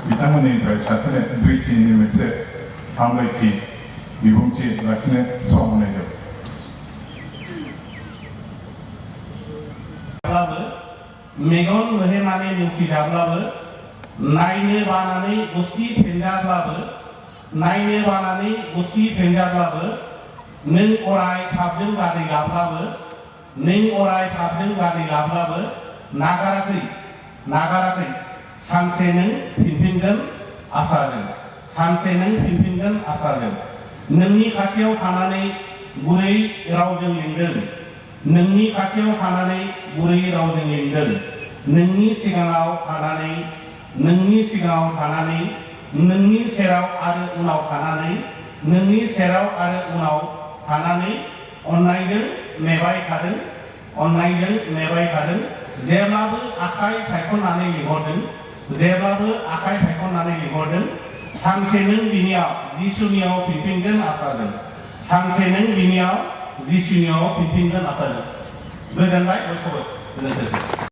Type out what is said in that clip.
बिथांमोननिफ्राय सासेनो दुइथिनि मोनसे हामलायथि बिबुंथि लाखिनो सम होनाय जाबाय। मेगन मोहेनानै नेवसिजाब्लाबो नायनो बानानै गुस्थि फेन्जाब्लाबो नायनो बानानै गुस्थि फेन्जाब्लाबो नों अराय थाबजों गादै लाब्लाबो नों अराय थाबजों गादै लाब्लाबो नागाराखै सानसे नों फिनफिनगोन आसाजों सानसे नों फिनफिनगोन आसाजों नोंनि खाथियाव थानानै गुरै रावजों लिंदों नोंनि खाथियाव थानानै गुरै रावजों लिंदों नोंनि सिगाङाव थानानै नोंनि सेराव आरो उनाव थानानै नोंनि सेराव आरो उनाव थानानै अननायजों नेबाय थादों जेब्लाबो आखाइ फायखननानै लिंहरदों सानसे नों बिनियाव जिसुनियाव फिनफिनगोन आसाजों सानसे नों बिनियाव जिसुनियाव फिनफिनगोन आसाजों गोजोनबाय बयखौबो।